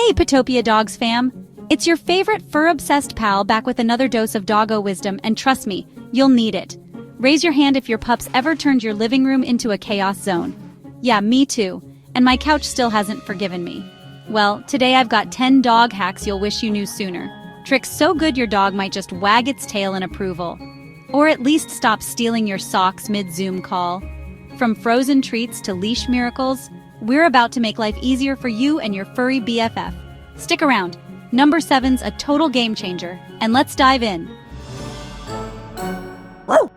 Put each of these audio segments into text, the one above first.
Hey, Potopia Dogs fam! It's your favorite fur-obsessed pal back with another dose of doggo wisdom, and trust me, you'll need it. Raise your hand if your pups ever turned your living room into a chaos zone. Yeah, me too, and my couch still hasn't forgiven me. Well, today I've got 10 dog hacks you'll wish you knew sooner. Tricks so good your dog might just wag its tail in approval. Or at least stop stealing your socks mid-Zoom call. From frozen treats to leash miracles, we're about to make life easier for you and your furry BFF. Stick around. Number 7's a total game changer, and let's dive in. Whoa.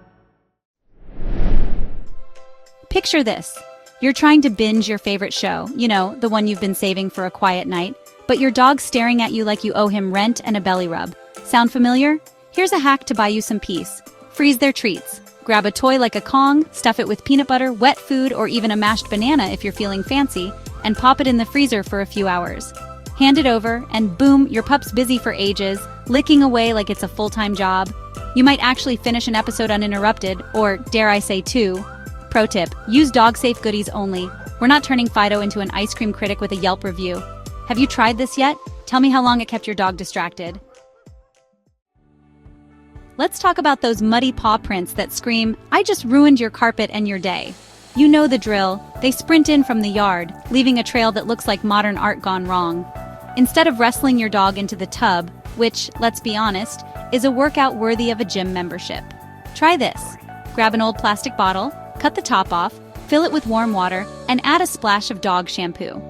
Picture this. You're trying to binge your favorite show, you know, the one you've been saving for a quiet night, but your dog's staring at you like you owe him rent and a belly rub. Sound familiar? Here's a hack to buy you some peace. Freeze their treats. Grab a toy like a Kong, stuff it with peanut butter, wet food, or even a mashed banana if you're feeling fancy, and pop it in the freezer for a few hours. Hand it over, and boom, your pup's busy for ages, licking away like it's a full-time job. You might actually finish an episode uninterrupted, or dare I say two. Pro tip, use dog-safe goodies only. We're not turning Fido into an ice cream critic with a Yelp review. Have you tried this yet? Tell me how long it kept your dog distracted. Let's talk about those muddy paw prints that scream, "I just ruined your carpet and your day." You know the drill. They sprint in from the yard, leaving a trail that looks like modern art gone wrong. Instead of wrestling your dog into the tub, which, let's be honest, is a workout worthy of a gym membership, try this. Grab an old plastic bottle, cut the top off, fill it with warm water, and add a splash of dog shampoo.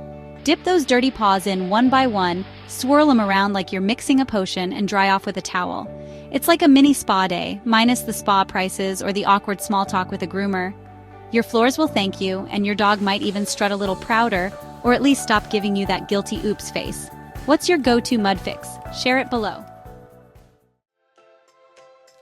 Dip those dirty paws in one by one, swirl them around like you're mixing a potion, and dry off with a towel. It's like a mini spa day, minus the spa prices or the awkward small talk with a groomer. Your floors will thank you, and your dog might even strut a little prouder, or at least stop giving you that guilty oops face. What's your go-to mud fix? Share it below.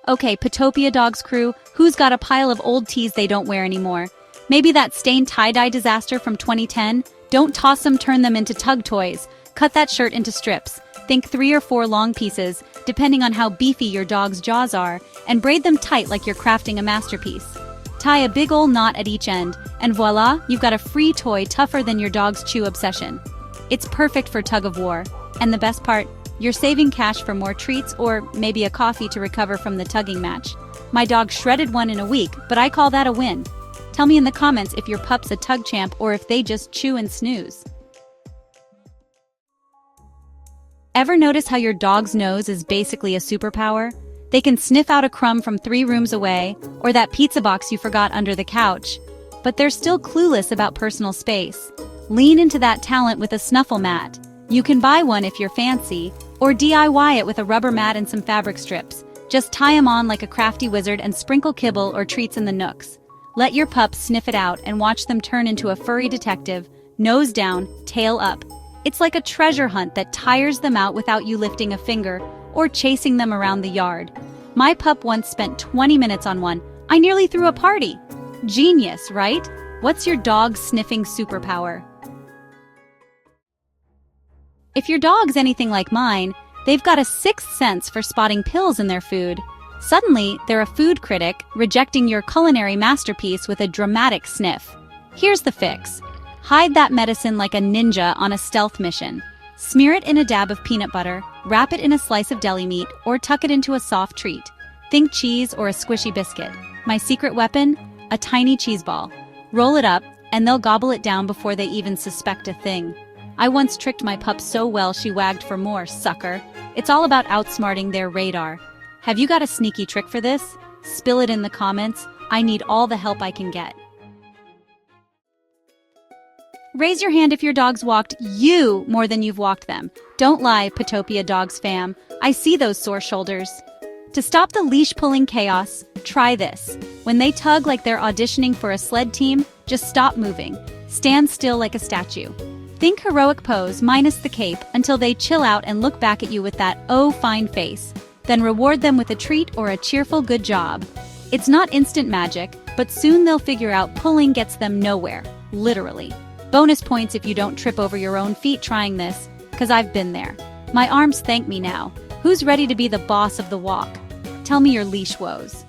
Okay, Potopia Dogs crew, who's got a pile of old tees they don't wear anymore? Maybe that stained tie-dye disaster from 2010? Don't toss them, turn them into tug toys. Cut that shirt into strips. Think 3 or 4 long pieces, depending on how beefy your dog's jaws are, and braid them tight like you're crafting a masterpiece. Tie a big ol' knot at each end, and voila, you've got a free toy tougher than your dog's chew obsession. It's perfect for tug-of-war. And the best part, you're saving cash for more treats or maybe a coffee to recover from the tugging match. My dog shredded one in a week, but I call that a win. Tell me in the comments if your pup's a tug champ or if they just chew and snooze. Ever notice how your dog's nose is basically a superpower? They can sniff out a crumb from 3 rooms away, or that pizza box you forgot under the couch. But they're still clueless about personal space. Lean into that talent with a snuffle mat. You can buy one if you're fancy, or DIY it with a rubber mat and some fabric strips. Just tie them on like a crafty wizard and sprinkle kibble or treats in the nooks. Let your pups sniff it out and watch them turn into a furry detective, nose down, tail up. It's like a treasure hunt that tires them out without you lifting a finger or chasing them around the yard. My pup once spent 20 minutes on one. I nearly threw a party. Genius, right? What's your dog's sniffing superpower? If your dog's anything like mine, they've got a 6th sense for spotting pills in their food. Suddenly, they're a food critic, rejecting your culinary masterpiece with a dramatic sniff. Here's the fix. Hide that medicine like a ninja on a stealth mission. Smear it in a dab of peanut butter, wrap it in a slice of deli meat, or tuck it into a soft treat. Think cheese or a squishy biscuit. My secret weapon? A tiny cheese ball. Roll it up, and they'll gobble it down before they even suspect a thing. I once tricked my pup so well she wagged for more, sucker. It's all about outsmarting their radar. Have you got a sneaky trick for this? Spill it in the comments. I need all the help I can get. Raise your hand if your dog's walked you more than you've walked them. Don't lie, Potopia Dogs fam. I see those sore shoulders. To stop the leash-pulling chaos, try this. When they tug like they're auditioning for a sled team, just stop moving. Stand still like a statue. Think heroic pose minus the cape until they chill out and look back at you with that "oh, fine" face. Then reward them with a treat or a cheerful good job. It's not instant magic, but soon they'll figure out pulling gets them nowhere, literally. Bonus points if you don't trip over your own feet trying this, because I've been there. My arms thank me now. Who's ready to be the boss of the walk? Tell me your leash woes.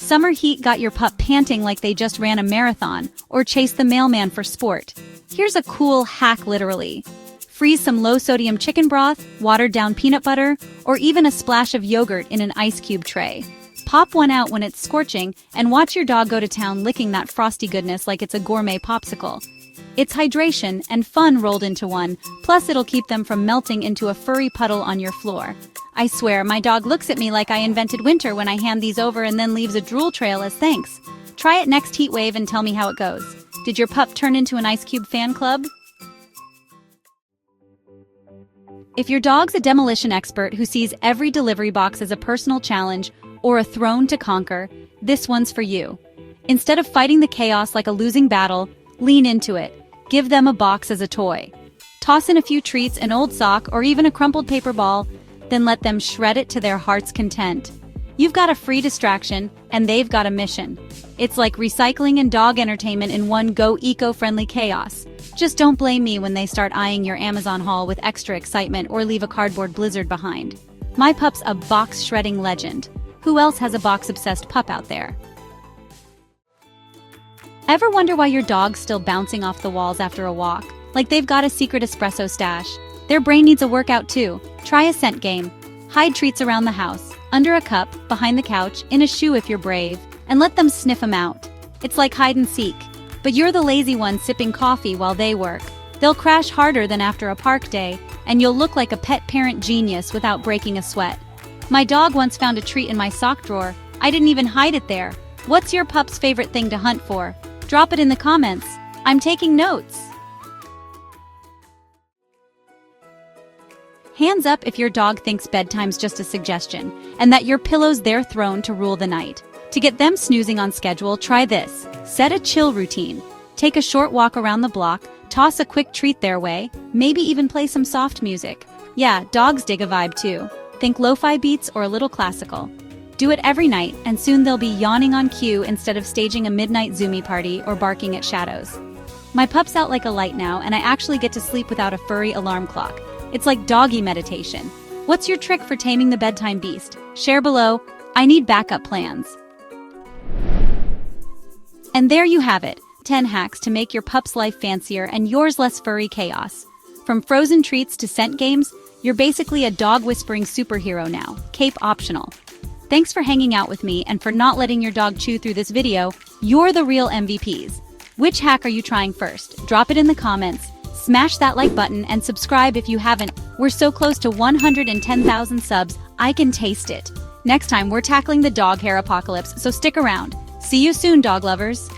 Summer heat got your pup panting like they just ran a marathon or chased the mailman for sport. Here's a cool hack literally. Freeze some low-sodium chicken broth, watered-down peanut butter, or even a splash of yogurt in an ice cube tray. Pop one out when it's scorching and watch your dog go to town licking that frosty goodness like it's a gourmet popsicle. It's hydration and fun rolled into one, plus it'll keep them from melting into a furry puddle on your floor. I swear, my dog looks at me like I invented winter when I hand these over and then leaves a drool trail as thanks. Try it next heat wave and tell me how it goes. Did your pup turn into an Ice Cube fan club? If your dog's a demolition expert who sees every delivery box as a personal challenge or a throne to conquer, this one's for you. Instead of fighting the chaos like a losing battle, lean into it. Give them a box as a toy. Toss in a few treats, an old sock, or even a crumpled paper ball, then let them shred it to their heart's content. You've got a free distraction, and they've got a mission. It's like recycling and dog entertainment in one go eco-friendly chaos. Just don't blame me when they start eyeing your Amazon haul with extra excitement or leave a cardboard blizzard behind. My pup's a box-shredding legend. Who else has a box-obsessed pup out there? Ever wonder why your dog's still bouncing off the walls after a walk? Like they've got a secret espresso stash. Their brain needs a workout too. Try a scent game. Hide treats around the house, under a cup, behind the couch, in a shoe if you're brave, and let them sniff them out. It's like hide and seek. But you're the lazy one sipping coffee while they work. They'll crash harder than after a park day, and you'll look like a pet parent genius without breaking a sweat. My dog once found a treat in my sock drawer. I didn't even hide it there. What's your pup's favorite thing to hunt for? Drop it in the comments. I'm taking notes. Hands up if your dog thinks bedtime's just a suggestion, and that your pillow's their throne to rule the night. To get them snoozing on schedule, try this. Set a chill routine. Take a short walk around the block, toss a quick treat their way, maybe even play some soft music. Yeah, dogs dig a vibe too. Think lo-fi beats or a little classical. Do it every night, and soon they'll be yawning on cue instead of staging a midnight Zoomy party or barking at shadows. My pup's out like a light now, and I actually get to sleep without a furry alarm clock. It's like doggy meditation. What's your trick for taming the bedtime beast? Share below. I need backup plans. And there you have it, 10 hacks to make your pup's life fancier and yours less furry chaos. From frozen treats to scent games, you're basically a dog-whispering superhero now, cape optional. Thanks for hanging out with me and for not letting your dog chew through this video. You're the real MVPs. Which hack are you trying first? Drop it in the comments. Smash that like button and subscribe if you haven't. We're so close to 110,000 subs, I can taste it. Next time, we're tackling the dog hair apocalypse, so stick around. See you soon, dog lovers.